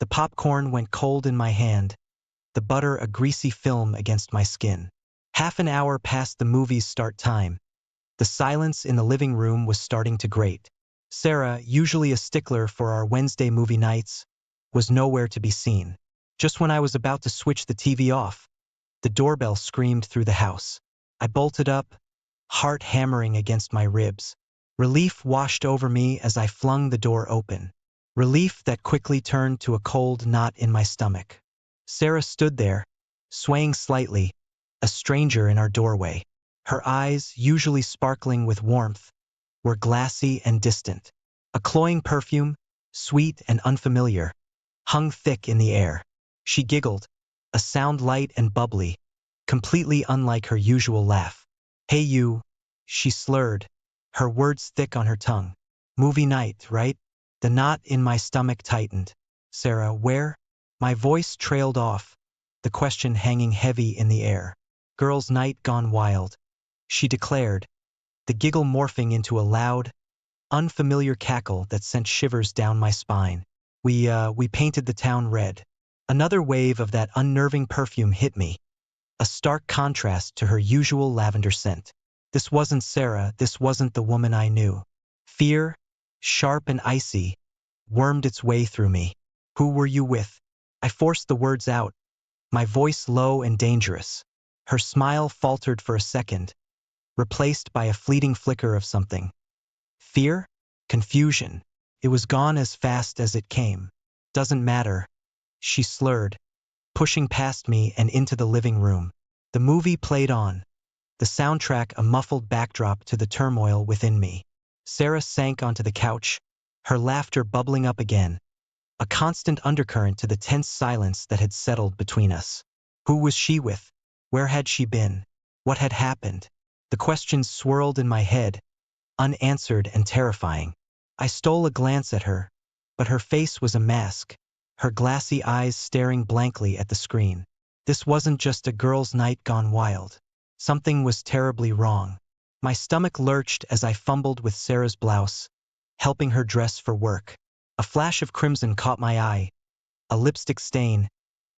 The popcorn went cold in my hand, the butter a greasy film against my skin. Half an hour past the movie's start time. The silence in the living room was starting to grate. Sarah, usually a stickler for our Wednesday movie nights, was nowhere to be seen. Just when I was about to switch the TV off, the doorbell screamed through the house. I bolted up, heart hammering against my ribs. Relief washed over me as I flung the door open. Relief that quickly turned to a cold knot in my stomach. Sarah stood there, swaying slightly, a stranger in our doorway. Her eyes, usually sparkling with warmth, were glassy and distant. A cloying perfume, sweet and unfamiliar, hung thick in the air. She giggled, a sound light and bubbly, completely unlike her usual laugh. "Hey you," she slurred, her words thick on her tongue. "Movie night, right?" The knot in my stomach tightened. "Sarah, where?" My voice trailed off, the question hanging heavy in the air. "Girls' night gone wild," she declared, the giggle morphing into a loud, unfamiliar cackle that sent shivers down my spine. We painted the town red." Another wave of that unnerving perfume hit me, a stark contrast to her usual lavender scent. This wasn't Sarah, this wasn't the woman I knew. Fear, sharp and icy, wormed its way through me. "Who were you with?" I forced the words out, my voice low and dangerous. Her smile faltered for a second, replaced by a fleeting flicker of something. Fear? Confusion. It was gone as fast as it came. "Doesn't matter," she slurred, pushing past me and into the living room. The movie played on, the soundtrack a muffled backdrop to the turmoil within me. Sarah sank onto the couch, her laughter bubbling up again, a constant undercurrent to the tense silence that had settled between us. Who was she with? Where had she been? What had happened? The questions swirled in my head, unanswered and terrifying. I stole a glance at her, but her face was a mask, her glassy eyes staring blankly at the screen. This wasn't just a girl's night gone wild. Something was terribly wrong. My stomach lurched as I fumbled with Sarah's blouse, helping her dress for work. A flash of crimson caught my eye, a lipstick stain,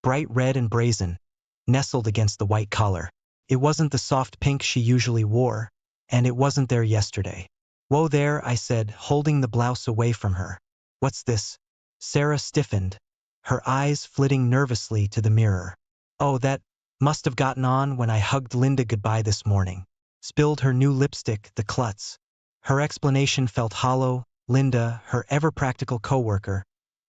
bright red and brazen, nestled against the white collar. It wasn't the soft pink she usually wore, and it wasn't there yesterday. "Whoa there," I said, holding the blouse away from her. "What's this?" Sarah stiffened, her eyes flitting nervously to the mirror. "Oh, that must have gotten on when I hugged Linda goodbye this morning." Spilled her new lipstick, the klutz. Her explanation felt hollow. Linda, her ever-practical coworker,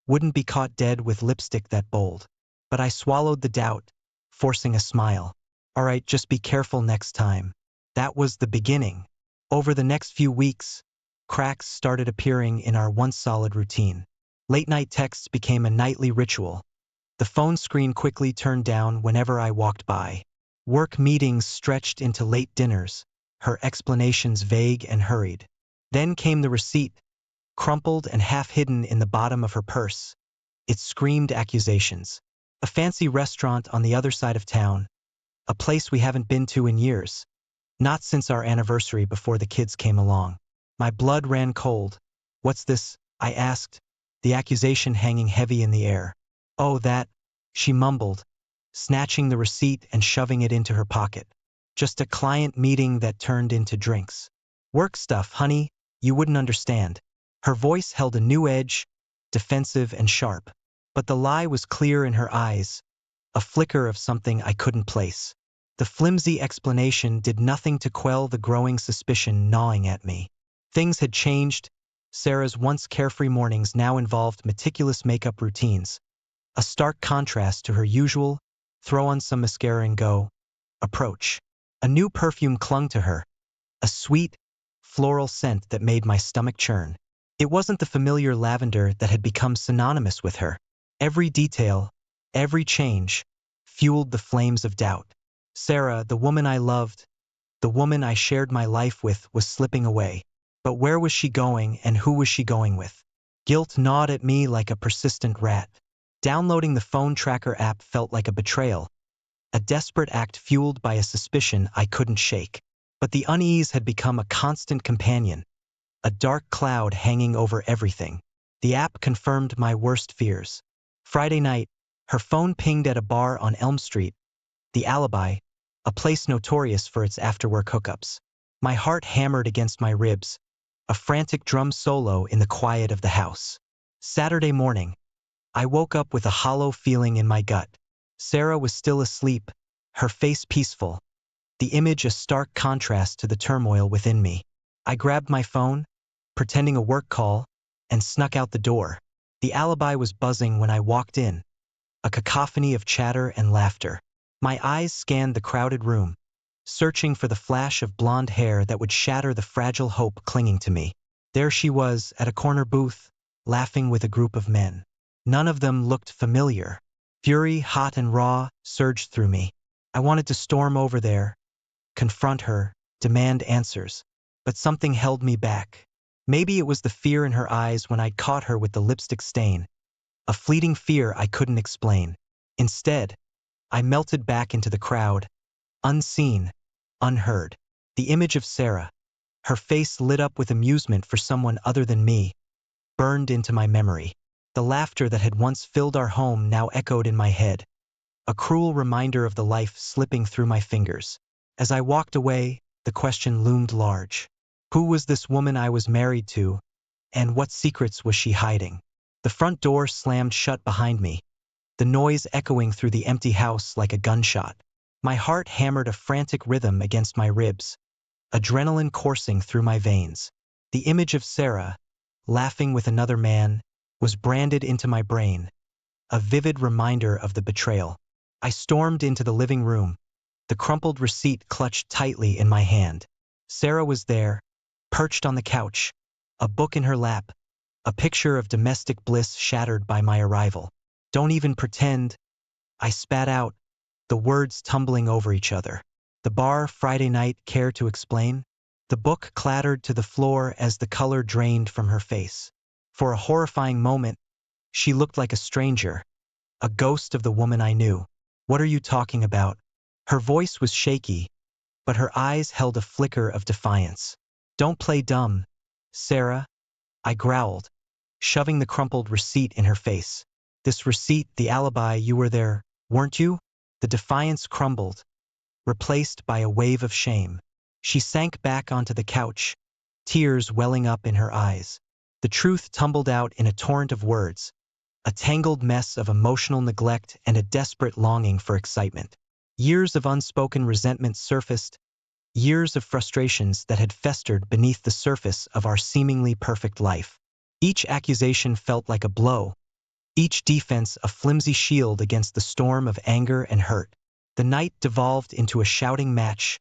wouldn't be caught dead with lipstick that bold. But I swallowed the doubt, forcing a smile. "All right, just be careful next time." That was the beginning. Over the next few weeks, cracks started appearing in our once solid routine. Late-night texts became a nightly ritual. The phone screen quickly turned down whenever I walked by. Work meetings stretched into late dinners, her explanations vague and hurried. Then came the receipt, crumpled and half hidden in the bottom of her purse. It screamed accusations. A fancy restaurant on the other side of town, a place we haven't been to in years. Not since our anniversary before the kids came along. My blood ran cold. "What's this?" I asked, the accusation hanging heavy in the air. "Oh, that," she mumbled, snatching the receipt and shoving it into her pocket. "Just a client meeting that turned into drinks. Work stuff, honey, you wouldn't understand." Her voice held a new edge, defensive and sharp. But the lie was clear in her eyes, a flicker of something I couldn't place. The flimsy explanation did nothing to quell the growing suspicion gnawing at me. Things had changed. Sarah's once carefree mornings now involved meticulous makeup routines, a stark contrast to her usual throw on some mascara and go approach. A new perfume clung to her, a sweet, floral scent that made my stomach churn. It wasn't the familiar lavender that had become synonymous with her. Every detail, every change, fueled the flames of doubt. Sarah, the woman I loved, the woman I shared my life with, was slipping away. But where was she going, and who was she going with? Guilt gnawed at me like a persistent rat. Downloading the phone tracker app felt like a betrayal, a desperate act fueled by a suspicion I couldn't shake. But the unease had become a constant companion, a dark cloud hanging over everything. The app confirmed my worst fears. Friday night, her phone pinged at a bar on Elm Street, the Alibi, a place notorious for its after-work hookups. My heart hammered against my ribs, a frantic drum solo in the quiet of the house. Saturday morning, I woke up with a hollow feeling in my gut. Sarah was still asleep, her face peaceful, the image a stark contrast to the turmoil within me. I grabbed my phone, pretending a work call, and snuck out the door. The Alibi was buzzing when I walked in, a cacophony of chatter and laughter. My eyes scanned the crowded room, searching for the flash of blonde hair that would shatter the fragile hope clinging to me. There she was, at a corner booth, laughing with a group of men. None of them looked familiar. Fury, hot and raw, surged through me. I wanted to storm over there, confront her, demand answers. But something held me back. Maybe it was the fear in her eyes when I'd caught her with the lipstick stain, a fleeting fear I couldn't explain. Instead, I melted back into the crowd, unseen, unheard. The image of Sarah, her face lit up with amusement for someone other than me, burned into my memory. The laughter that had once filled our home now echoed in my head, a cruel reminder of the life slipping through my fingers. As I walked away, the question loomed large. Who was this woman I was married to, and what secrets was she hiding? The front door slammed shut behind me, the noise echoing through the empty house like a gunshot. My heart hammered a frantic rhythm against my ribs, adrenaline coursing through my veins. The image of Sarah, laughing with another man, was branded into my brain, a vivid reminder of the betrayal. I stormed into the living room, the crumpled receipt clutched tightly in my hand. Sarah was there, perched on the couch, a book in her lap, a picture of domestic bliss shattered by my arrival. Don't even pretend, I spat out, the words tumbling over each other. The bar, Friday night, care to explain? The book clattered to the floor as the color drained from her face. For a horrifying moment, she looked like a stranger, a ghost of the woman I knew. What are you talking about? Her voice was shaky, but her eyes held a flicker of defiance. Don't play dumb, Sarah, I growled, shoving the crumpled receipt in her face. This receipt, the Alibi, you were there, weren't you? The defiance crumbled, replaced by a wave of shame. She sank back onto the couch, tears welling up in her eyes. The truth tumbled out in a torrent of words, a tangled mess of emotional neglect and a desperate longing for excitement. Years of unspoken resentment surfaced, years of frustrations that had festered beneath the surface of our seemingly perfect life. Each accusation felt like a blow, each defense a flimsy shield against the storm of anger and hurt. The night devolved into a shouting match,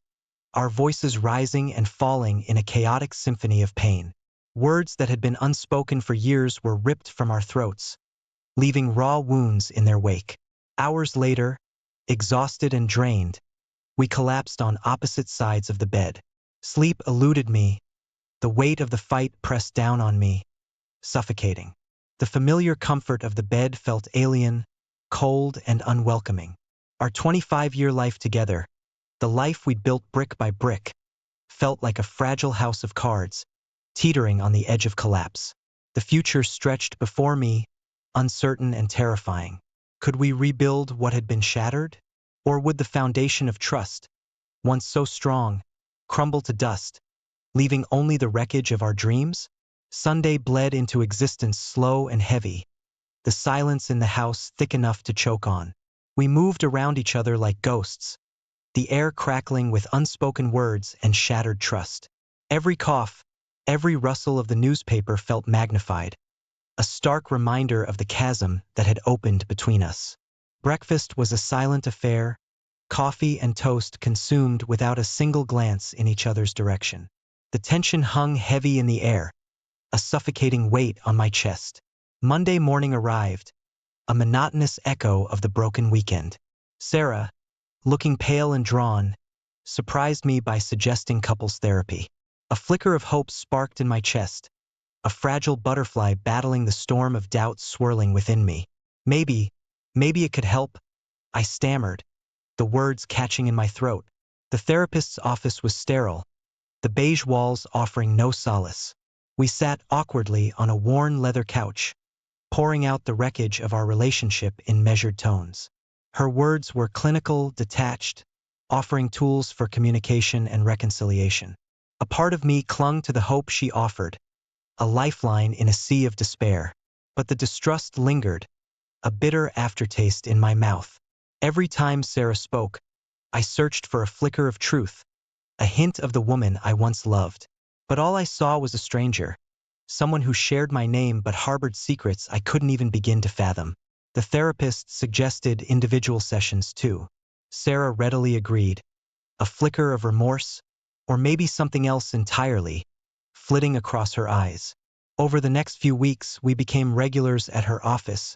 our voices rising and falling in a chaotic symphony of pain. Words that had been unspoken for years were ripped from our throats, leaving raw wounds in their wake. Hours later, exhausted and drained, we collapsed on opposite sides of the bed. Sleep eluded me, the weight of the fight pressed down on me, suffocating. The familiar comfort of the bed felt alien, cold, and unwelcoming. Our 25-year life together, the life we'd built brick by brick, felt like a fragile house of cards, teetering on the edge of collapse. The future stretched before me, uncertain and terrifying. Could we rebuild what had been shattered? Or would the foundation of trust, once so strong, crumble to dust, leaving only the wreckage of our dreams? Sunday bled into existence slow and heavy, the silence in the house thick enough to choke on. We moved around each other like ghosts, the air crackling with unspoken words and shattered trust. Every cough, every rustle of the newspaper felt magnified, a stark reminder of the chasm that had opened between us. Breakfast was a silent affair, coffee and toast consumed without a single glance in each other's direction. The tension hung heavy in the air, a suffocating weight on my chest. Monday morning arrived, a monotonous echo of the broken weekend. Sarah, looking pale and drawn, surprised me by suggesting couples therapy. A flicker of hope sparked in my chest, a fragile butterfly battling the storm of doubt swirling within me. Maybe it could help, I stammered, the words catching in my throat. The therapist's office was sterile, the beige walls offering no solace. We sat awkwardly on a worn leather couch, pouring out the wreckage of our relationship in measured tones. Her words were clinical, detached, offering tools for communication and reconciliation. A part of me clung to the hope she offered, a lifeline in a sea of despair. But the distrust lingered, a bitter aftertaste in my mouth. Every time Sarah spoke, I searched for a flicker of truth, a hint of the woman I once loved. But all I saw was a stranger, someone who shared my name but harbored secrets I couldn't even begin to fathom. The therapist suggested individual sessions too. Sarah readily agreed, a flicker of remorse, or maybe something else entirely, flitting across her eyes. Over the next few weeks, we became regulars at her office,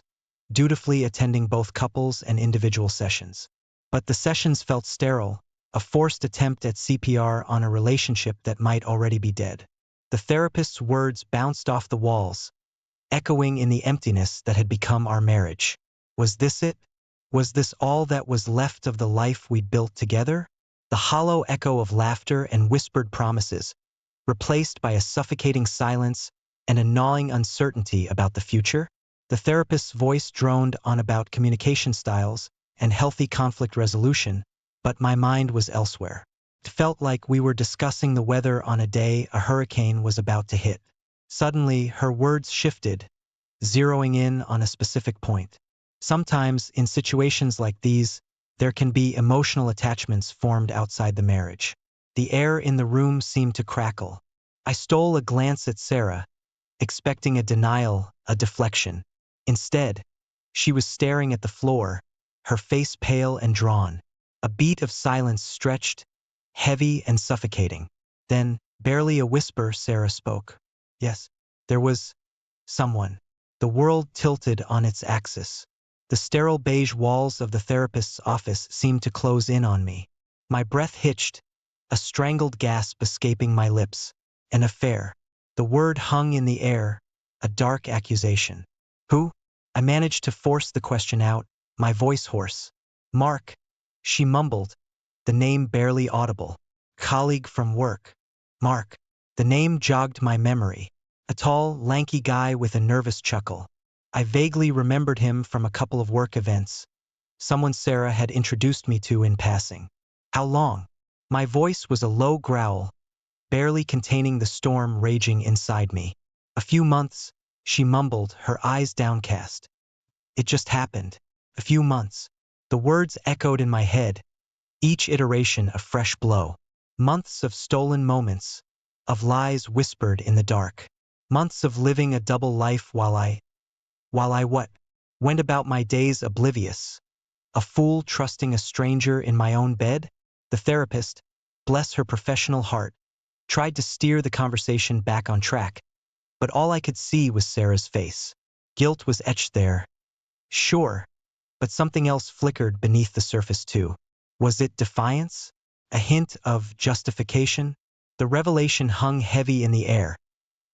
dutifully attending both couples and individual sessions. But the sessions felt sterile, a forced attempt at CPR on a relationship that might already be dead. The therapist's words bounced off the walls, echoing in the emptiness that had become our marriage. Was this it? Was this all that was left of the life we'd built together? The hollow echo of laughter and whispered promises, replaced by a suffocating silence and a gnawing uncertainty about the future? The therapist's voice droned on about communication styles and healthy conflict resolution, but my mind was elsewhere. It felt like we were discussing the weather on a day a hurricane was about to hit. Suddenly, her words shifted, zeroing in on a specific point. Sometimes, in situations like these, there can be emotional attachments formed outside the marriage. The air in the room seemed to crackle. I stole a glance at Sarah, expecting a denial, a deflection. Instead, she was staring at the floor, her face pale and drawn. A beat of silence stretched, heavy and suffocating. Then, barely a whisper, Sarah spoke. Yes, there was someone. The world tilted on its axis. The sterile beige walls of the therapist's office seemed to close in on me. My breath hitched, a strangled gasp escaping my lips. An affair. The word hung in the air, a dark accusation. Who? I managed to force the question out, my voice hoarse. Mark, she mumbled, the name barely audible. Colleague from work. Mark. The name jogged my memory. A tall, lanky guy with a nervous chuckle. I vaguely remembered him from a couple of work events. Someone Sarah had introduced me to in passing. How long? My voice was a low growl, barely containing the storm raging inside me. A few months, she mumbled, her eyes downcast. It just happened. A few months. The words echoed in my head, each iteration a fresh blow. Months of stolen moments, of lies whispered in the dark. Months of living a double life while I what? Went about my days oblivious. A fool trusting a stranger in my own bed? The therapist, bless her professional heart, tried to steer the conversation back on track, but all I could see was Sarah's face. Guilt was etched there. Sure, but something else flickered beneath the surface too. Was it defiance? A hint of justification? The revelation hung heavy in the air,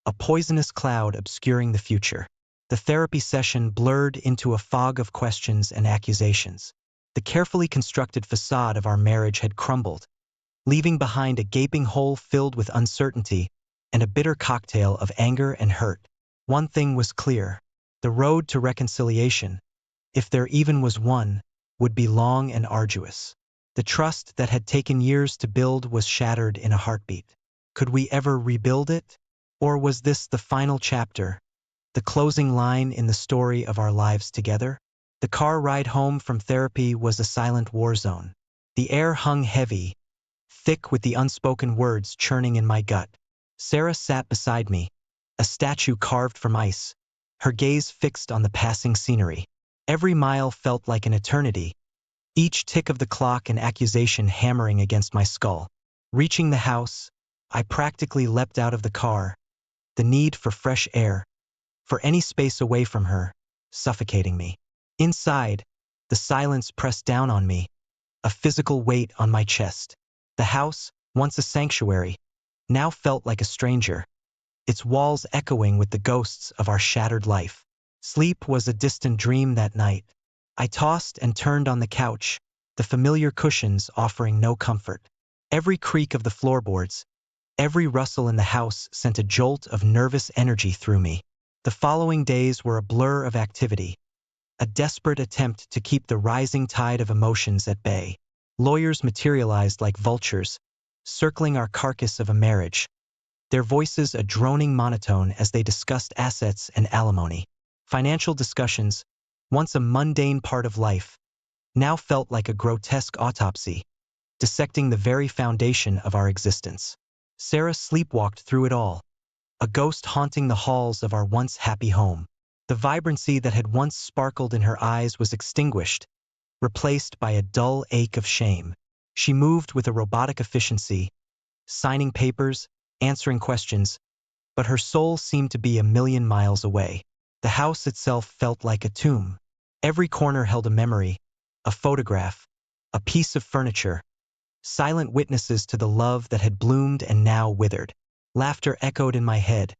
a poisonous cloud obscuring the future. The therapy session blurred into a fog of questions and accusations. The carefully constructed facade of our marriage had crumbled, leaving behind a gaping hole filled with uncertainty and a bitter cocktail of anger and hurt. One thing was clear. The road to reconciliation, if there even was one, would be long and arduous. The trust that had taken years to build was shattered in a heartbeat. Could we ever rebuild it? Or was this the final chapter, the closing line in the story of our lives together? The car ride home from therapy was a silent war zone. The air hung heavy, thick with the unspoken words churning in my gut. Sarah sat beside me, a statue carved from ice, her gaze fixed on the passing scenery. Every mile felt like an eternity, each tick of the clock an accusation hammering against my skull. Reaching the house, I practically leapt out of the car, the need for fresh air, for any space away from her, suffocating me. Inside, the silence pressed down on me, a physical weight on my chest. The house, once a sanctuary, now felt like a stranger, its walls echoing with the ghosts of our shattered life. Sleep was a distant dream that night. I tossed and turned on the couch, the familiar cushions offering no comfort. Every creak of the floorboards, every rustle in the house sent a jolt of nervous energy through me. The following days were a blur of activity, a desperate attempt to keep the rising tide of emotions at bay. Lawyers materialized like vultures, circling our carcass of a marriage, their voices a droning monotone as they discussed assets and alimony. Financial discussions, once a mundane part of life, now felt like a grotesque autopsy, dissecting the very foundation of our existence. Sarah sleepwalked through it all, a ghost haunting the halls of our once happy home. The vibrancy that had once sparkled in her eyes was extinguished, replaced by a dull ache of shame. She moved with a robotic efficiency, signing papers, answering questions, but her soul seemed to be a million miles away. The house itself felt like a tomb. Every corner held a memory, a photograph, a piece of furniture, silent witnesses to the love that had bloomed and now withered. Laughter echoed in my head,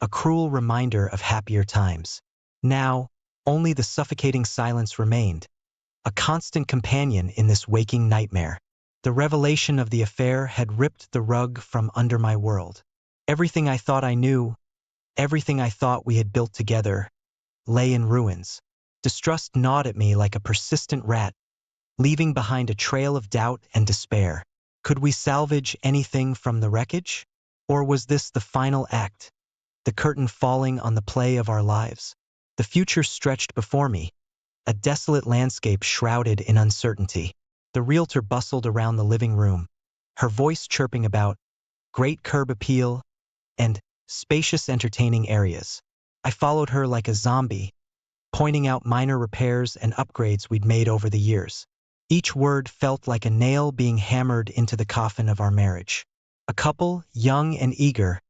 a cruel reminder of happier times. Now, only the suffocating silence remained, a constant companion in this waking nightmare. The revelation of the affair had ripped the rug from under my world. Everything I thought I knew, everything I thought we had built together, lay in ruins. Distrust gnawed at me like a persistent rat, leaving behind a trail of doubt and despair. Could we salvage anything from the wreckage? Or was this the final act, the curtain falling on the play of our lives? The future stretched before me, a desolate landscape shrouded in uncertainty. The realtor bustled around the living room, her voice chirping about great curb appeal and spacious entertaining areas. I followed her like a zombie, pointing out minor repairs and upgrades we'd made over the years. Each word felt like a nail being hammered into the coffin of our marriage. A couple, young and eager,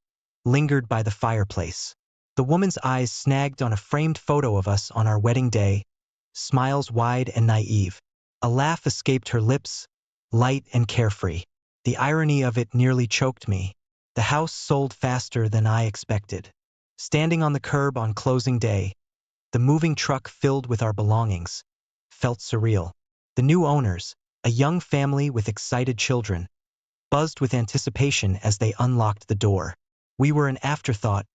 lingered by the fireplace. The woman's eyes snagged on a framed photo of us on our wedding day, smiles wide and naive. A laugh escaped her lips, light and carefree. The irony of it nearly choked me. The house sold faster than I expected. Standing on the curb on closing day, the moving truck filled with our belongings, felt surreal. The new owners, a young family with excited children, buzzed with anticipation as they unlocked the door. We were an afterthought,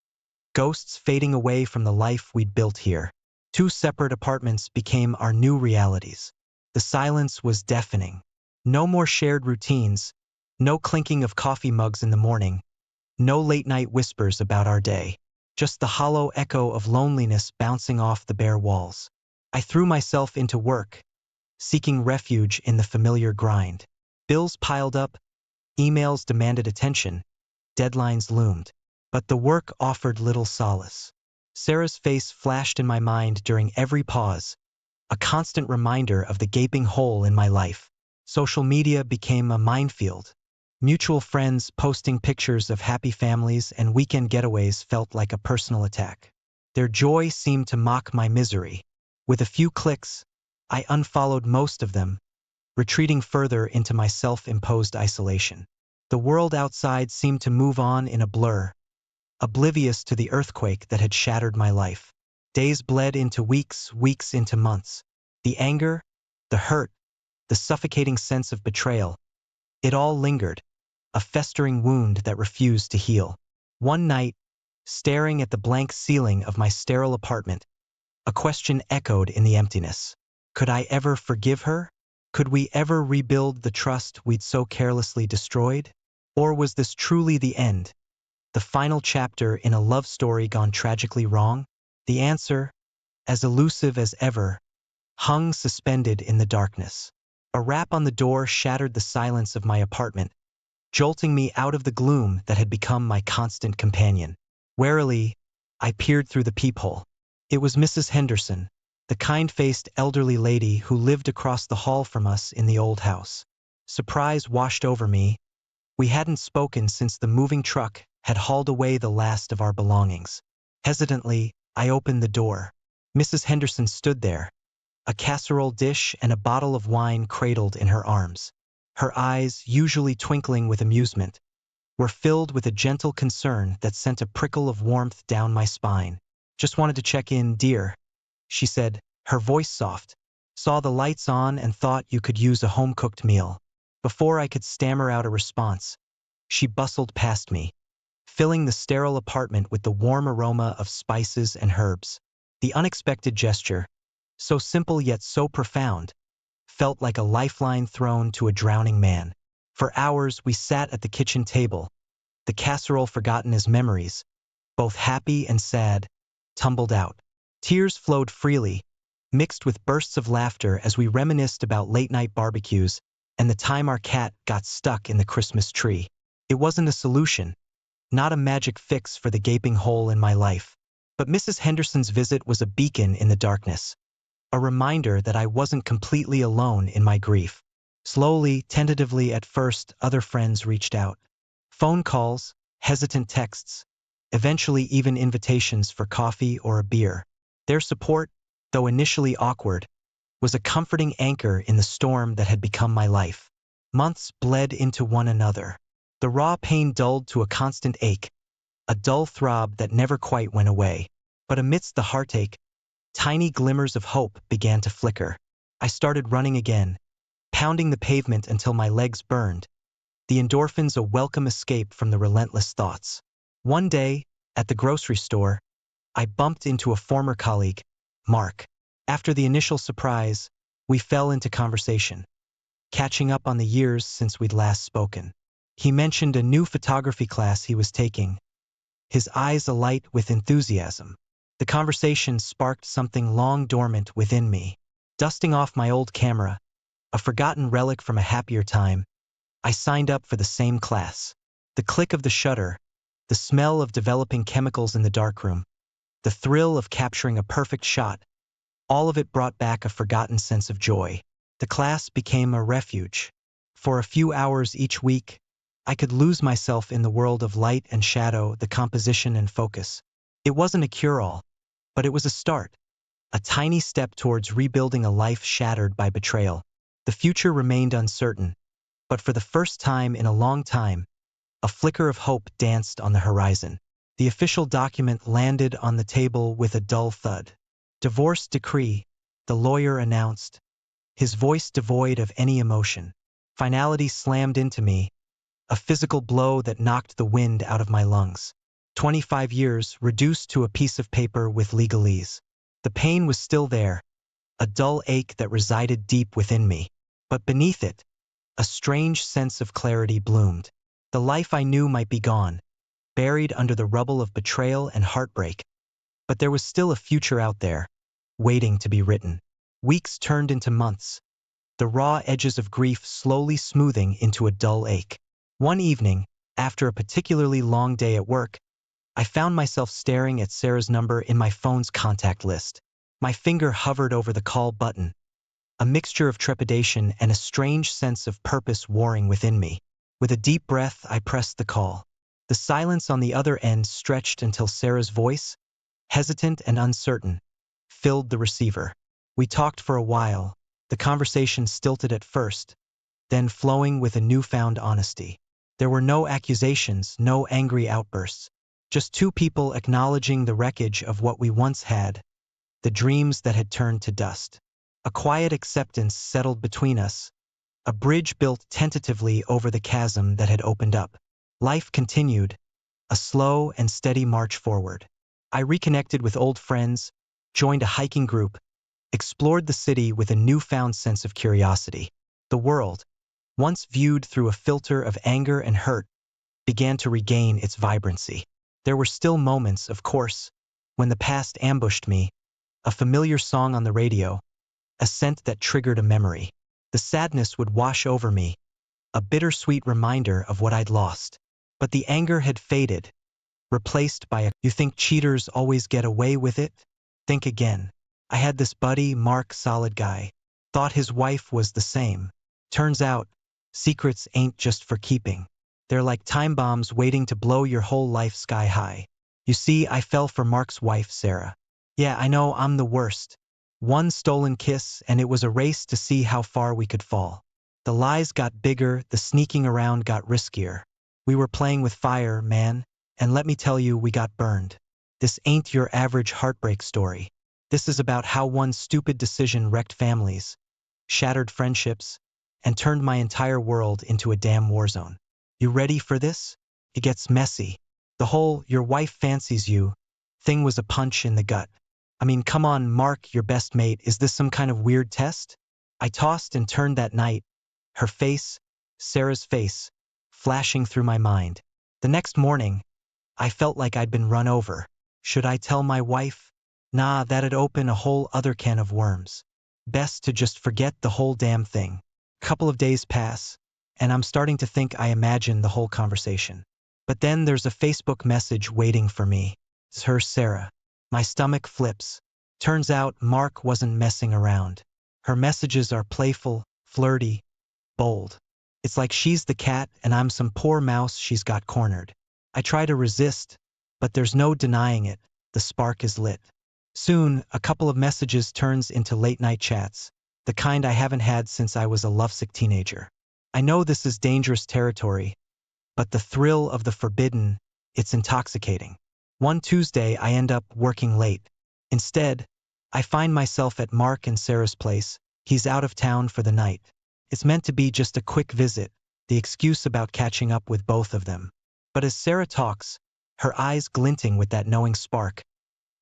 ghosts fading away from the life we'd built here. Two separate apartments became our new realities. The silence was deafening. No more shared routines, no clinking of coffee mugs in the morning, no late-night whispers about our day. Just the hollow echo of loneliness bouncing off the bare walls. I threw myself into work, seeking refuge in the familiar grind. Bills piled up, emails demanded attention, deadlines loomed. But the work offered little solace. Sarah's face flashed in my mind during every pause, a constant reminder of the gaping hole in my life. Social media became a minefield. Mutual friends posting pictures of happy families and weekend getaways felt like a personal attack. Their joy seemed to mock my misery. With a few clicks, I unfollowed most of them, retreating further into my self-imposed isolation. The world outside seemed to move on in a blur, oblivious to the earthquake that had shattered my life. Days bled into weeks, weeks into months. The anger, the hurt, the suffocating sense of betrayal, it all lingered, a festering wound that refused to heal. One night, staring at the blank ceiling of my sterile apartment, a question echoed in the emptiness. Could I ever forgive her? Could we ever rebuild the trust we'd so carelessly destroyed? Or was this truly the end, the final chapter in a love story gone tragically wrong? The answer, as elusive as ever, hung suspended in the darkness. A rap on the door shattered the silence of my apartment, jolting me out of the gloom that had become my constant companion. Warily, I peered through the peephole. It was Mrs. Henderson, the kind-faced elderly lady who lived across the hall from us in the old house. Surprise washed over me. We hadn't spoken since the moving truck had hauled away the last of our belongings. Hesitantly, I opened the door. Mrs. Henderson stood there, a casserole dish and a bottle of wine cradled in her arms. Her eyes, usually twinkling with amusement, were filled with a gentle concern that sent a prickle of warmth down my spine. "Just wanted to check in, dear," she said, her voice soft. "Saw the lights on and thought you could use a home-cooked meal." Before I could stammer out a response, she bustled past me, filling the sterile apartment with the warm aroma of spices and herbs. The unexpected gesture, so simple yet so profound, felt like a lifeline thrown to a drowning man. For hours we sat at the kitchen table, the casserole forgotten as memories, both happy and sad, tumbled out. Tears flowed freely, mixed with bursts of laughter as we reminisced about late-night barbecues and the time our cat got stuck in the Christmas tree. It wasn't a solution, not a magic fix for the gaping hole in my life, but Mrs. Henderson's visit was a beacon in the darkness, a reminder that I wasn't completely alone in my grief. Slowly, tentatively at first, other friends reached out. Phone calls, hesitant texts, eventually even invitations for coffee or a beer. Their support, though initially awkward, was a comforting anchor in the storm that had become my life. Months bled into one another. The raw pain dulled to a constant ache, a dull throb that never quite went away. But amidst the heartache, tiny glimmers of hope began to flicker. I started running again, pounding the pavement until my legs burned, the endorphins a welcome escape from the relentless thoughts. One day, at the grocery store, I bumped into a former colleague, Mark. After the initial surprise, we fell into conversation, catching up on the years since we'd last spoken. He mentioned a new photography class he was taking, his eyes alight with enthusiasm. The conversation sparked something long dormant within me. Dusting off my old camera, a forgotten relic from a happier time, I signed up for the same class. The click of the shutter, the smell of developing chemicals in the darkroom, the thrill of capturing a perfect shot, all of it brought back a forgotten sense of joy. The class became a refuge. For a few hours each week, I could lose myself in the world of light and shadow, the composition and focus. It wasn't a cure-all, but it was a start, a tiny step towards rebuilding a life shattered by betrayal. The future remained uncertain, but for the first time in a long time, a flicker of hope danced on the horizon. The official document landed on the table with a dull thud. Divorce decree, the lawyer announced, his voice devoid of any emotion. Finality slammed into me, a physical blow that knocked the wind out of my lungs. 25 years reduced to a piece of paper with legalese. The pain was still there, a dull ache that resided deep within me. But beneath it, a strange sense of clarity bloomed. The life I knew might be gone, buried under the rubble of betrayal and heartbreak. But there was still a future out there, waiting to be written. Weeks turned into months, the raw edges of grief slowly smoothing into a dull ache. One evening, after a particularly long day at work, I found myself staring at Sarah's number in my phone's contact list. My finger hovered over the call button, a mixture of trepidation and a strange sense of purpose warring within me. With a deep breath, I pressed the call. The silence on the other end stretched until Sarah's voice, hesitant and uncertain, filled the receiver. We talked for a while, the conversation stilted at first, then flowing with a newfound honesty. There were no accusations, no angry outbursts, just two people acknowledging the wreckage of what we once had, the dreams that had turned to dust. A quiet acceptance settled between us, a bridge built tentatively over the chasm that had opened up. Life continued, a slow and steady march forward. I reconnected with old friends, joined a hiking group, explored the city with a newfound sense of curiosity. The world, once viewed through a filter of anger and hurt, began to regain its vibrancy. There were still moments, of course, when the past ambushed me, a familiar song on the radio, a scent that triggered a memory. The sadness would wash over me, a bittersweet reminder of what I'd lost. But the anger had faded, replaced by a, "You think cheaters always get away with it? Think again." I had this buddy, Mark, solid guy. Thought his wife was the same. Turns out, secrets ain't just for keeping. They're like time bombs waiting to blow your whole life sky high. You see, I fell for Mark's wife, Sarah. Yeah, I know, I'm the worst. One stolen kiss, and it was a race to see how far we could fall. The lies got bigger, the sneaking around got riskier. We were playing with fire, man, and let me tell you, we got burned. This ain't your average heartbreak story. This is about how one stupid decision wrecked families, shattered friendships, and turned my entire world into a damn war zone. You ready for this? It gets messy. The whole "your wife fancies you" thing was a punch in the gut. I mean, come on, Mark, your best mate, is this some kind of weird test? I tossed and turned that night, her face, Sarah's face, flashing through my mind. The next morning, I felt like I'd been run over. Should I tell my wife? Nah, that'd open a whole other can of worms. Best to just forget the whole damn thing. Couple of days pass, and I'm starting to think I imagined the whole conversation. But then there's a Facebook message waiting for me. It's her, Sarah. My stomach flips. Turns out Mark wasn't messing around. Her messages are playful, flirty, bold. It's like she's the cat and I'm some poor mouse she's got cornered. I try to resist, but there's no denying it. The spark is lit. Soon, a couple of messages turns into late-night chats, the kind I haven't had since I was a lovesick teenager. I know this is dangerous territory, but the thrill of the forbidden, it's intoxicating. One Tuesday, I end up working late. Instead, I find myself at Mark and Sarah's place. He's out of town for the night. It's meant to be just a quick visit, the excuse about catching up with both of them. But as Sarah talks, her eyes glinting with that knowing spark,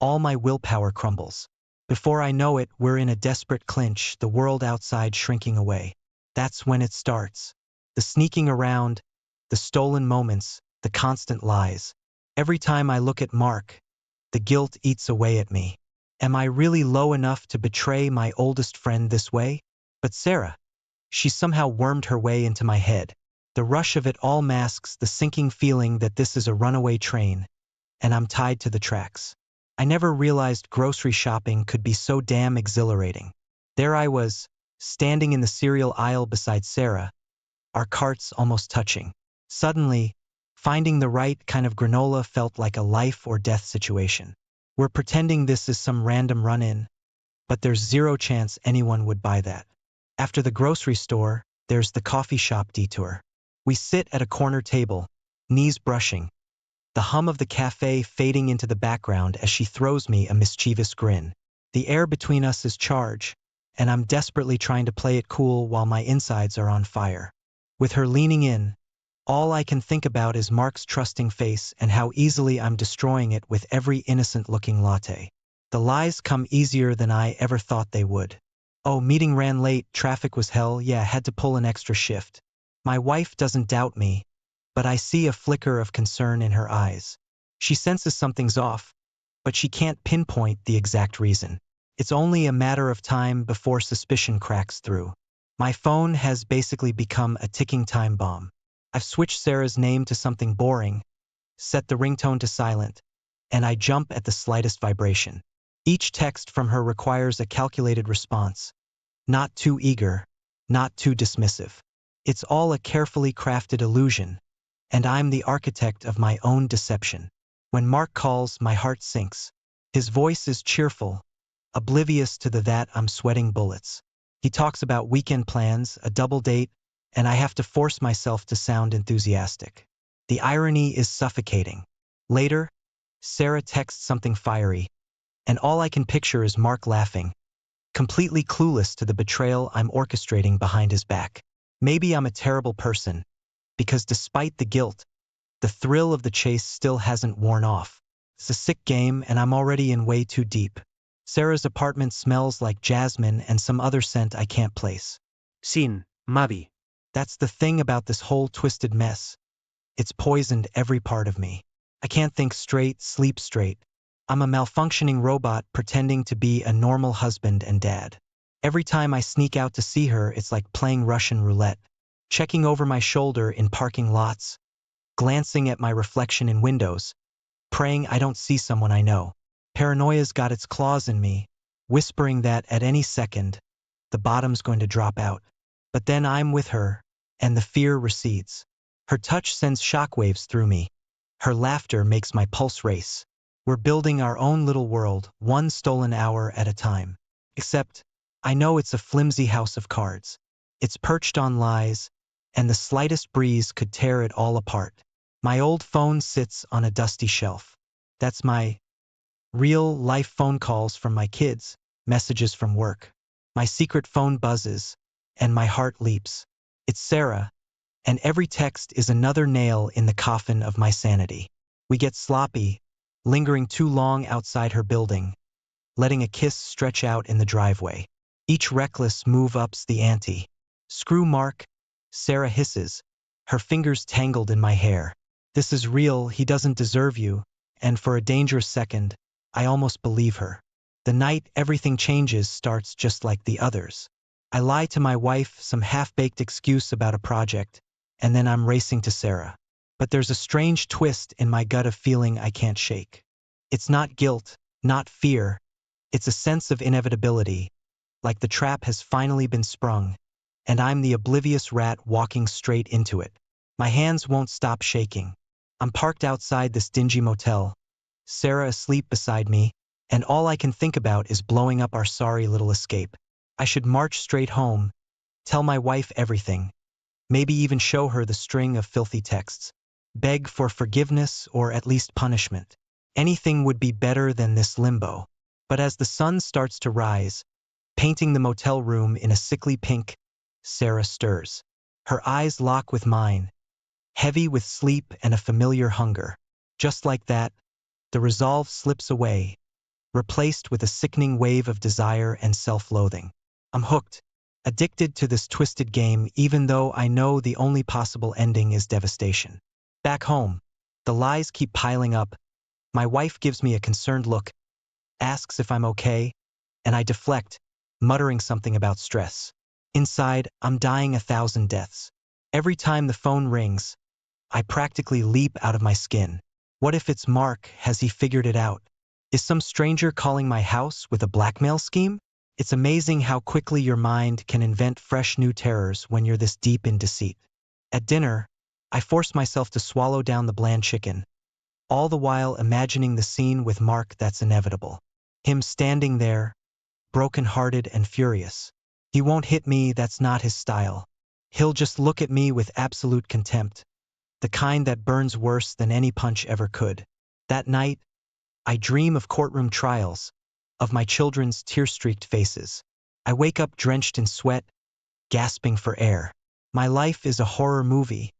all my willpower crumbles. Before I know it, we're in a desperate clinch, the world outside shrinking away. That's when it starts. The sneaking around, the stolen moments, the constant lies. Every time I look at Mark, the guilt eats away at me. Am I really low enough to betray my oldest friend this way? But Sarah, she somehow wormed her way into my head. The rush of it all masks the sinking feeling that this is a runaway train, and I'm tied to the tracks. I never realized grocery shopping could be so damn exhilarating. There I was, standing in the cereal aisle beside Sarah, our carts almost touching. Suddenly, finding the right kind of granola felt like a life or death situation. We're pretending this is some random run-in, but there's zero chance anyone would buy that. After the grocery store, there's the coffee shop detour. We sit at a corner table, knees brushing, the hum of the cafe fading into the background as she throws me a mischievous grin. The air between us is charged, and I'm desperately trying to play it cool while my insides are on fire. With her leaning in, all I can think about is Mark's trusting face and how easily I'm destroying it with every innocent-looking latte. The lies come easier than I ever thought they would. Oh, meeting ran late, traffic was hell, yeah, had to pull an extra shift. My wife doesn't doubt me, but I see a flicker of concern in her eyes. She senses something's off, but she can't pinpoint the exact reason. It's only a matter of time before suspicion cracks through. My phone has basically become a ticking time bomb. I've switched Sarah's name to something boring, set the ringtone to silent, and I jump at the slightest vibration. Each text from her requires a calculated response. Not too eager, not too dismissive. It's all a carefully crafted illusion, and I'm the architect of my own deception. When Mark calls, my heart sinks. His voice is cheerful, oblivious to the that I'm sweating bullets. He talks about weekend plans, a double date, and I have to force myself to sound enthusiastic. The irony is suffocating. Later, Sarah texts something fiery, and all I can picture is Mark laughing, completely clueless to the betrayal I'm orchestrating behind his back. Maybe I'm a terrible person, because despite the guilt, the thrill of the chase still hasn't worn off. It's a sick game, and I'm already in way too deep. Sarah's apartment smells like jasmine and some other scent I can't place. Sin, Mabi. That's the thing about this whole twisted mess. It's poisoned every part of me. I can't think straight, sleep straight. I'm a malfunctioning robot pretending to be a normal husband and dad. Every time I sneak out to see her, it's like playing Russian roulette. Checking over my shoulder in parking lots, glancing at my reflection in windows, praying I don't see someone I know. Paranoia's got its claws in me, whispering that at any second, the bottom's going to drop out. But then I'm with her, and the fear recedes. Her touch sends shockwaves through me. Her laughter makes my pulse race. We're building our own little world, one stolen hour at a time. Except, I know it's a flimsy house of cards. It's perched on lies, and the slightest breeze could tear it all apart. My old phone sits on a dusty shelf. That's my real-life phone calls from my kids, messages from work. My secret phone buzzes, and my heart leaps. It's Sarah, and every text is another nail in the coffin of my sanity. We get sloppy, lingering too long outside her building, letting a kiss stretch out in the driveway. Each reckless move ups the ante. Screw Mark, Sarah hisses, her fingers tangled in my hair. This is real, he doesn't deserve you, and for a dangerous second, I almost believe her. The night everything changes starts just like the others. I lie to my wife some half-baked excuse about a project, and then I'm racing to Sarah. But there's a strange twist in my gut of feeling I can't shake. It's not guilt, not fear, it's a sense of inevitability, like the trap has finally been sprung, and I'm the oblivious rat walking straight into it. My hands won't stop shaking. I'm parked outside this dingy motel, Sarah asleep beside me, and all I can think about is blowing up our sorry little escape. I should march straight home, tell my wife everything, maybe even show her the string of filthy texts, beg for forgiveness or at least punishment. Anything would be better than this limbo. But as the sun starts to rise, painting the motel room in a sickly pink, Sarah stirs. Her eyes lock with mine, heavy with sleep and a familiar hunger. Just like that, the resolve slips away, replaced with a sickening wave of desire and self-loathing. I'm hooked, addicted to this twisted game even though I know the only possible ending is devastation. Back home, the lies keep piling up. My wife gives me a concerned look, asks if I'm okay, and I deflect, muttering something about stress. Inside, I'm dying 1,000 deaths. Every time the phone rings, I practically leap out of my skin. What if it's Mark? Has he figured it out? Is some stranger calling my house with a blackmail scheme? It's amazing how quickly your mind can invent fresh new terrors when you're this deep in deceit. At dinner, I force myself to swallow down the bland chicken, all the while imagining the scene with Mark that's inevitable. Him standing there, broken-hearted and furious. He won't hit me, that's not his style. He'll just look at me with absolute contempt, the kind that burns worse than any punch ever could. That night, I dream of courtroom trials, of my children's tear-streaked faces. I wake up drenched in sweat, gasping for air. My life is a horror movie,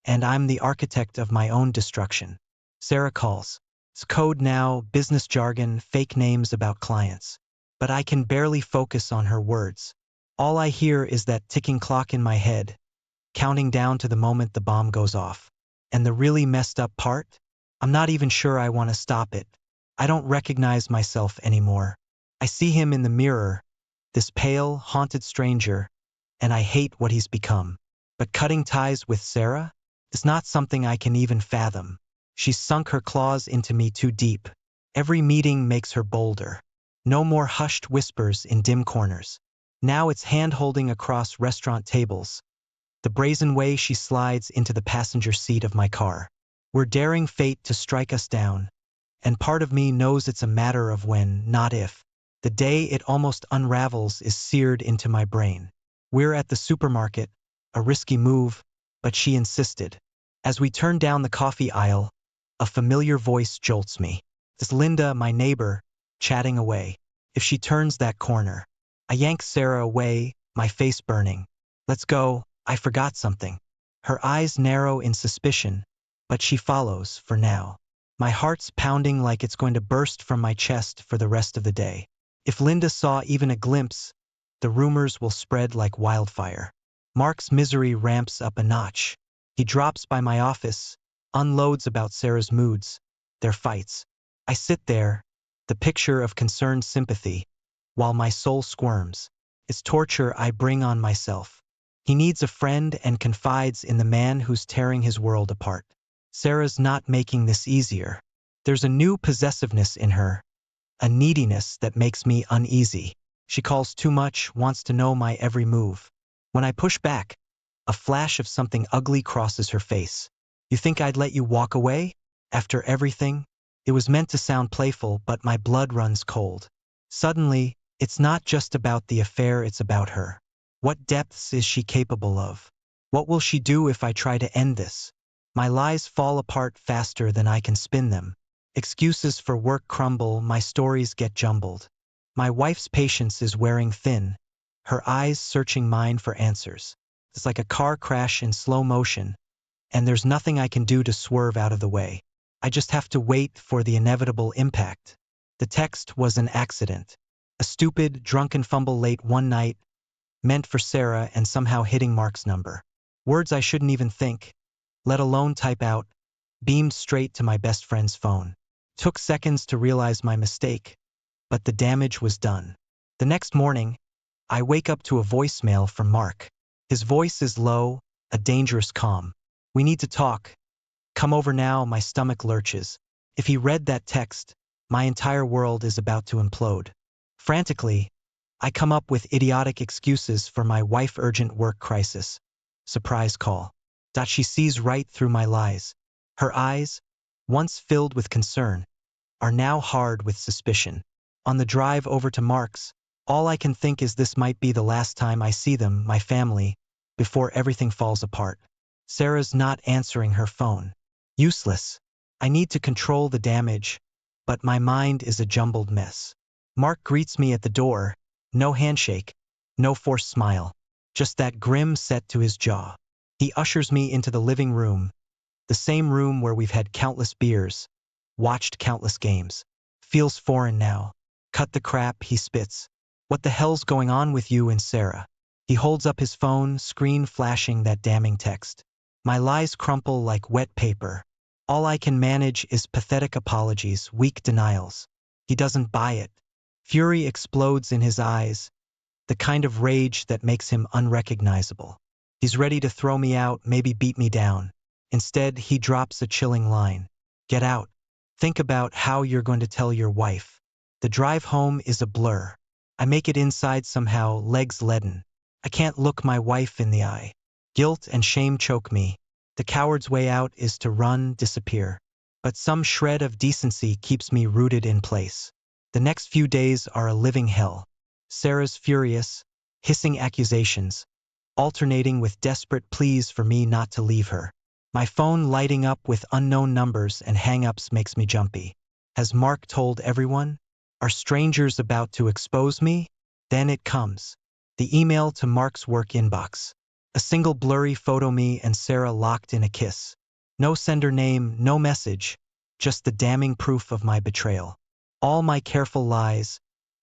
and I'm the architect of my own destruction. Sarah calls. It's code now, business jargon, fake names about clients. But I can barely focus on her words. All I hear is that ticking clock in my head, counting down to the moment the bomb goes off. And the really messed up part? I'm not even sure I want to stop it. I don't recognize myself anymore. I see him in the mirror, this pale, haunted stranger, and I hate what he's become. But cutting ties with Sarah is not something I can even fathom. She's sunk her claws into me too deep. Every meeting makes her bolder. No more hushed whispers in dim corners. Now it's hand-holding across restaurant tables, the brazen way she slides into the passenger seat of my car. We're daring fate to strike us down, and part of me knows it's a matter of when, not if. The day it almost unravels is seared into my brain. We're at the supermarket, a risky move, but she insisted. As we turn down the coffee aisle, a familiar voice jolts me. It's Linda, my neighbor, chatting away. If she turns that corner, I yank Sarah away, my face burning. Let's go, I forgot something. Her eyes narrow in suspicion, but she follows, for now. My heart's pounding like it's going to burst from my chest for the rest of the day. If Linda saw even a glimpse, the rumors will spread like wildfire. Mark's misery ramps up a notch. He drops by my office, unloads about Sarah's moods, their fights. I sit there, the picture of concerned sympathy, while my soul squirms. It's torture I bring on myself. He needs a friend and confides in the man who's tearing his world apart. Sarah's not making this easier. There's a new possessiveness in her, a neediness that makes me uneasy. She calls too much, wants to know my every move. When I push back, a flash of something ugly crosses her face. You think I'd let you walk away? After everything? It was meant to sound playful, but my blood runs cold. Suddenly, it's not just about the affair, it's about her. What depths is she capable of? What will she do if I try to end this? My lies fall apart faster than I can spin them. Excuses for work crumble, my stories get jumbled. My wife's patience is wearing thin, her eyes searching mine for answers. It's like a car crash in slow motion, and there's nothing I can do to swerve out of the way. I just have to wait for the inevitable impact. The text was an accident. A stupid, drunken fumble late one night, meant for Sarah and somehow hitting Mark's number. Words I shouldn't even think, let alone type out, beamed straight to my best friend's phone. Took seconds to realize my mistake, but the damage was done. The next morning, I wake up to a voicemail from Mark. His voice is low, a dangerous calm. We need to talk. Come over now, my stomach lurches. If he read that text, my entire world is about to implode. Frantically, I come up with idiotic excuses for my wife urgent work crisis. Surprise call. She sees right through my lies. Her eyes, once filled with concern, are now hard with suspicion. On the drive over to Mark's, all I can think is this might be the last time I see them, my family, before everything falls apart. Sarah's not answering her phone. Useless. I need to control the damage, but my mind is a jumbled mess. Mark greets me at the door, no handshake, no forced smile, just that grim set to his jaw. He ushers me into the living room, the same room where we've had countless beers, watched countless games. Feels foreign now. Cut the crap, he spits. What the hell's going on with you and Sarah? He holds up his phone, screen flashing that damning text. My lies crumple like wet paper. All I can manage is pathetic apologies, weak denials. He doesn't buy it. Fury explodes in his eyes, the kind of rage that makes him unrecognizable. He's ready to throw me out, maybe beat me down. Instead, he drops a chilling line. Get out. Think about how you're going to tell your wife. The drive home is a blur. I make it inside somehow, legs leaden. I can't look my wife in the eye. Guilt and shame choke me. The coward's way out is to run, disappear. But some shred of decency keeps me rooted in place. The next few days are a living hell. Sarah's furious, hissing accusations, alternating with desperate pleas for me not to leave her. My phone lighting up with unknown numbers and hang-ups makes me jumpy. Has Mark told everyone? Are strangers about to expose me? Then it comes. The email to Mark's work inbox. A single blurry photo me and Sarah locked in a kiss. No sender name, no message, just the damning proof of my betrayal. All my careful lies,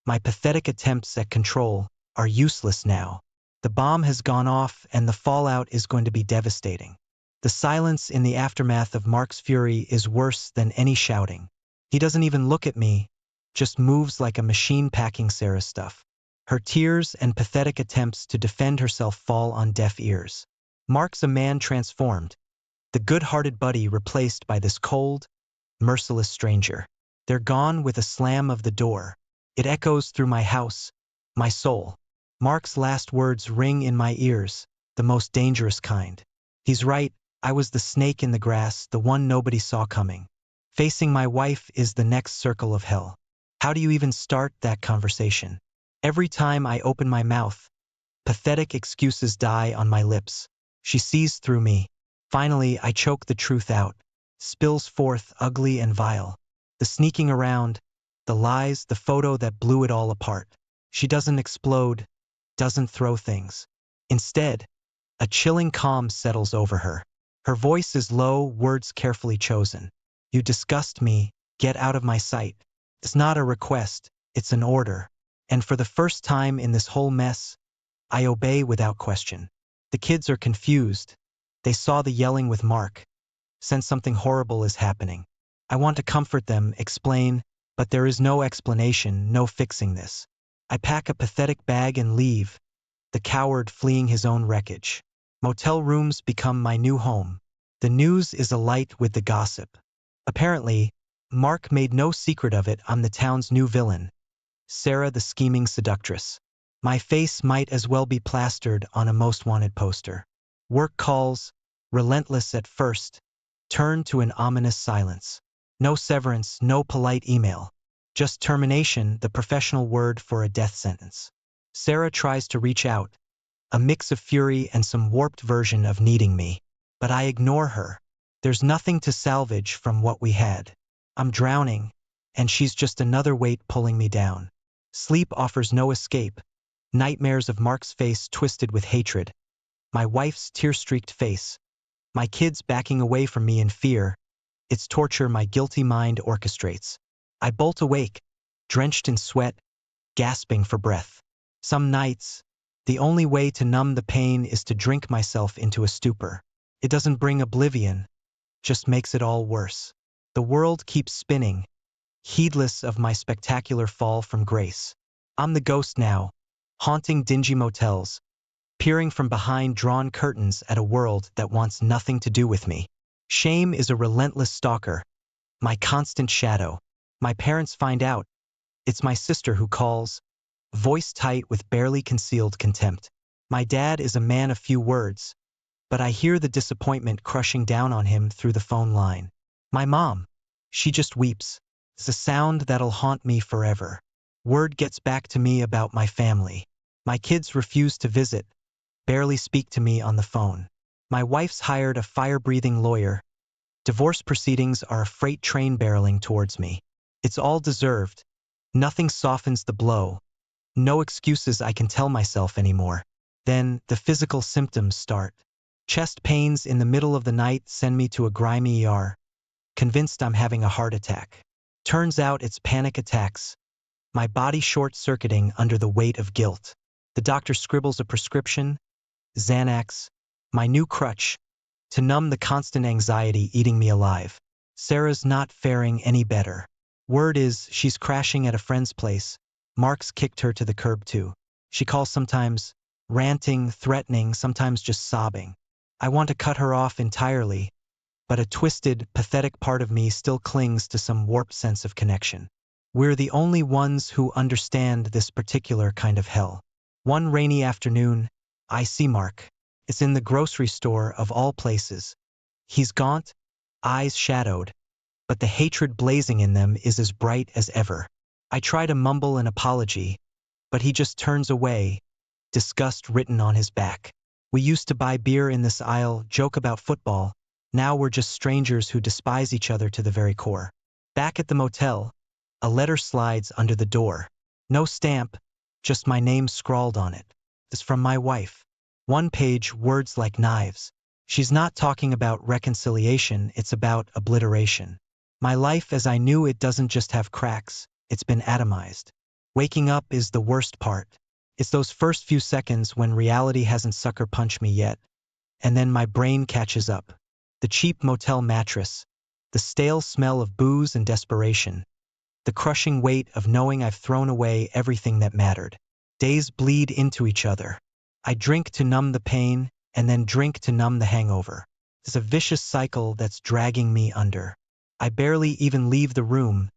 my pathetic attempts at control, are useless now. The bomb has gone off and the fallout is going to be devastating. The silence in the aftermath of Mark's fury is worse than any shouting. He doesn't even look at me, just moves like a machine packing Sarah's stuff. Her tears and pathetic attempts to defend herself fall on deaf ears. Mark's a man transformed, the good-hearted buddy replaced by this cold, merciless stranger. They're gone with a slam of the door. It echoes through my house, my soul. Mark's last words ring in my ears, the most dangerous kind. He's right, I was the snake in the grass, the one nobody saw coming. Facing my wife is the next circle of hell. How do you even start that conversation? Every time I open my mouth, pathetic excuses die on my lips. She sees through me. Finally, I choke the truth out. Spills forth ugly and vile. The sneaking around, the lies, the photo that blew it all apart. She doesn't explode, doesn't throw things. Instead, a chilling calm settles over her. Her voice is low, words carefully chosen. You disgust me, get out of my sight. It's not a request, it's an order. And for the first time in this whole mess, I obey without question. The kids are confused. They saw the yelling with Mark. Sense something horrible is happening. I want to comfort them, explain, but there is no explanation, no fixing this. I pack a pathetic bag and leave, the coward fleeing his own wreckage. Motel rooms become my new home. The news is alight with the gossip. Apparently, Mark made no secret of it, I'm the town's new villain. Sarah the scheming seductress. My face might as well be plastered on a most wanted poster. Work calls, relentless at first, turn to an ominous silence. No severance, no polite email. Just termination, the professional word for a death sentence. Sarah tries to reach out, a mix of fury and some warped version of needing me. But I ignore her. There's nothing to salvage from what we had. I'm drowning, and she's just another weight pulling me down. Sleep offers no escape. Nightmares of Mark's face twisted with hatred. My wife's tear-streaked face. My kids backing away from me in fear. It's torture my guilty mind orchestrates. I bolt awake, drenched in sweat, gasping for breath. Some nights, the only way to numb the pain is to drink myself into a stupor. It doesn't bring oblivion, just makes it all worse. The world keeps spinning, heedless of my spectacular fall from grace. I'm the ghost now, haunting dingy motels, peering from behind drawn curtains at a world that wants nothing to do with me. Shame is a relentless stalker, my constant shadow. My parents find out. It's my sister who calls, voice tight with barely concealed contempt. My dad is a man of few words, but I hear the disappointment crushing down on him through the phone line. My mom, she just weeps. It's a sound that'll haunt me forever. Word gets back to me about my family. My kids refuse to visit, barely speak to me on the phone. My wife's hired a fire-breathing lawyer. Divorce proceedings are a freight train barreling towards me. It's all deserved. Nothing softens the blow. No excuses I can tell myself anymore. Then the physical symptoms start. Chest pains in the middle of the night send me to a grimy ER, convinced I'm having a heart attack. Turns out it's panic attacks, my body short-circuiting under the weight of guilt. The doctor scribbles a prescription, Xanax, my new crutch, to numb the constant anxiety eating me alive. Sarah's not faring any better. Word is she's crashing at a friend's place. Mark's kicked her to the curb too. She calls sometimes, ranting, threatening, sometimes just sobbing. I want to cut her off entirely, but a twisted, pathetic part of me still clings to some warped sense of connection. We're the only ones who understand this particular kind of hell. One rainy afternoon, I see Mark. It's in the grocery store of all places. He's gaunt, eyes shadowed, but the hatred blazing in them is as bright as ever. I try to mumble an apology, but he just turns away, disgust written on his back. We used to buy beer in this aisle, joke about football. Now we're just strangers who despise each other to the very core. Back at the motel, a letter slides under the door. No stamp, just my name scrawled on it. It's from my wife. One page, words like knives. She's not talking about reconciliation, it's about obliteration. My life as I knew it doesn't just have cracks, it's been atomized. Waking up is the worst part. It's those first few seconds when reality hasn't sucker punched me yet, and then my brain catches up. The cheap motel mattress, the stale smell of booze and desperation, the crushing weight of knowing I've thrown away everything that mattered. Days bleed into each other. I drink to numb the pain, and then drink to numb the hangover. It's a vicious cycle that's dragging me under. I barely even leave the room,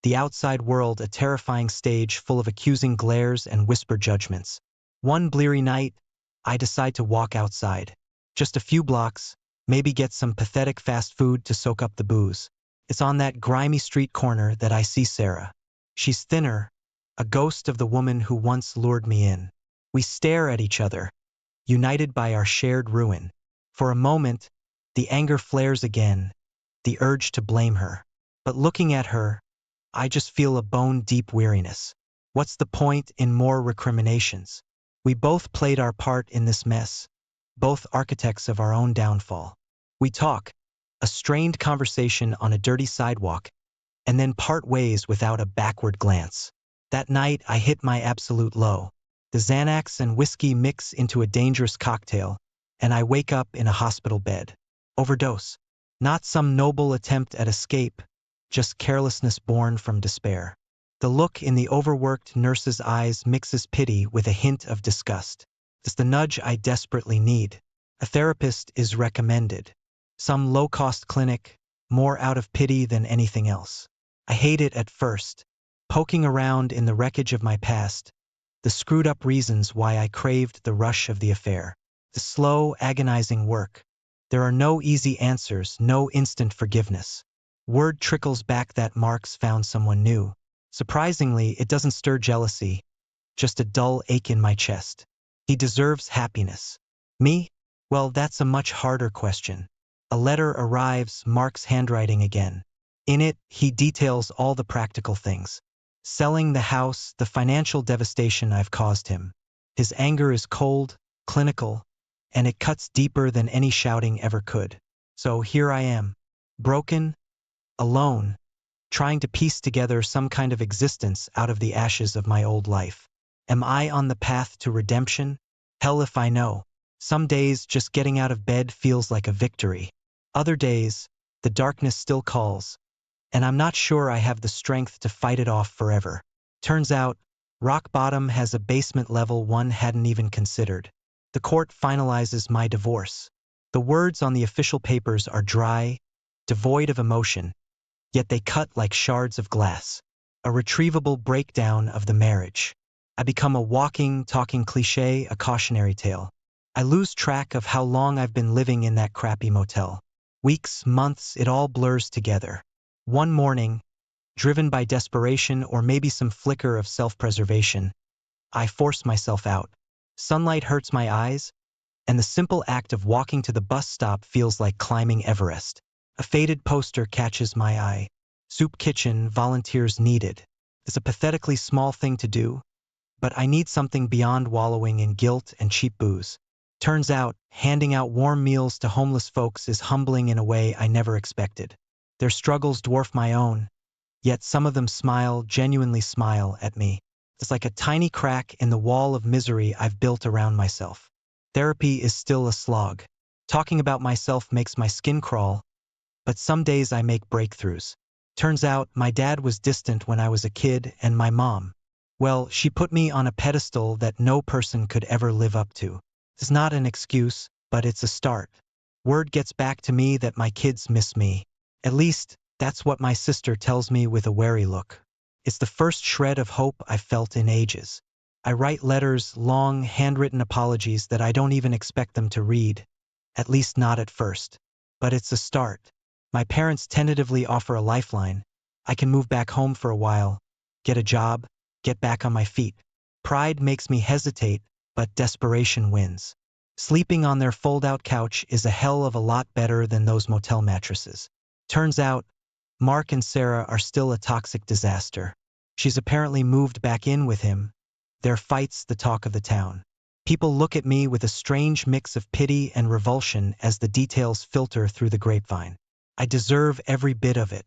the outside world a terrifying stage full of accusing glares and whispered judgments. One bleary night, I decide to walk outside. Just a few blocks, maybe get some pathetic fast food to soak up the booze. It's on that grimy street corner that I see Sarah. She's thinner, a ghost of the woman who once lured me in. We stare at each other, united by our shared ruin. For a moment, the anger flares again, the urge to blame her. But looking at her, I just feel a bone-deep weariness. What's the point in more recriminations? We both played our part in this mess, both architects of our own downfall. We talk, a strained conversation on a dirty sidewalk, and then part ways without a backward glance. That night, I hit my absolute low. The Xanax and whiskey mix into a dangerous cocktail, and I wake up in a hospital bed. Overdose. Not some noble attempt at escape, just carelessness born from despair. The look in the overworked nurse's eyes mixes pity with a hint of disgust. It's the nudge I desperately need. A therapist is recommended. Some low-cost clinic, more out of pity than anything else. I hate it at first, poking around in the wreckage of my past, the screwed-up reasons why I craved the rush of the affair. The slow, agonizing work. There are no easy answers, no instant forgiveness. Word trickles back that Mark's found someone new. Surprisingly, it doesn't stir jealousy, just a dull ache in my chest. He deserves happiness. Me? Well, that's a much harder question. A letter arrives, Mark's handwriting again. In it, he details all the practical things. Selling the house, the financial devastation I've caused him. His anger is cold, clinical, and it cuts deeper than any shouting ever could. So here I am. Broken, alone, trying to piece together some kind of existence out of the ashes of my old life. Am I on the path to redemption? Hell if I know. Some days, just getting out of bed feels like a victory. Other days, the darkness still calls, and I'm not sure I have the strength to fight it off forever. Turns out, rock bottom has a basement level one hadn't even considered. The court finalizes my divorce. The words on the official papers are dry, devoid of emotion, yet they cut like shards of glass. A retrievable breakdown of the marriage. I become a walking, talking cliché, a cautionary tale. I lose track of how long I've been living in that crappy motel. Weeks, months, it all blurs together. One morning, driven by desperation or maybe some flicker of self-preservation, I force myself out. Sunlight hurts my eyes, and the simple act of walking to the bus stop feels like climbing Everest. A faded poster catches my eye. Soup kitchen, volunteers needed. It's a pathetically small thing to do, but I need something beyond wallowing in guilt and cheap booze. Turns out, handing out warm meals to homeless folks is humbling in a way I never expected. Their struggles dwarf my own, yet some of them smile, genuinely smile, at me. It's like a tiny crack in the wall of misery I've built around myself. Therapy is still a slog. Talking about myself makes my skin crawl, but some days I make breakthroughs. Turns out, my dad was distant when I was a kid, and my mom, well, she put me on a pedestal that no person could ever live up to. It's not an excuse, but it's a start. Word gets back to me that my kids miss me. At least, that's what my sister tells me with a wary look. It's the first shred of hope I've felt in ages. I write letters, long, handwritten apologies that I don't even expect them to read, at least not at first. But it's a start. My parents tentatively offer a lifeline. I can move back home for a while, get a job, get back on my feet. Pride makes me hesitate, but desperation wins. Sleeping on their fold-out couch is a hell of a lot better than those motel mattresses. Turns out, Mark and Sarah are still a toxic disaster. She's apparently moved back in with him. Their fights the talk of the town. People look at me with a strange mix of pity and revulsion as the details filter through the grapevine. I deserve every bit of it.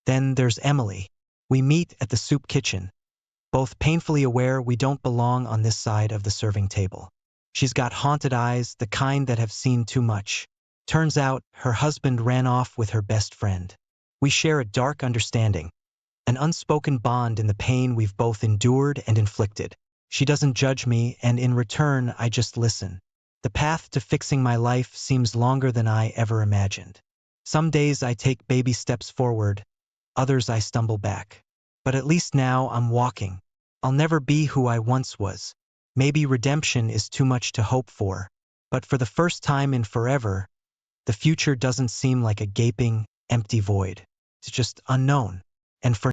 Then there's Emily. We meet at the soup kitchen, both painfully aware we don't belong on this side of the serving table. She's got haunted eyes, the kind that have seen too much. Turns out, her husband ran off with her best friend. We share a dark understanding, an unspoken bond in the pain we've both endured and inflicted. She doesn't judge me, and in return, I just listen. The path to fixing my life seems longer than I ever imagined. Some days I take baby steps forward, others I stumble back. But at least now I'm walking. I'll never be who I once was. Maybe redemption is too much to hope for, but for the first time in forever, the future doesn't seem like a gaping, empty void. It's just unknown. And for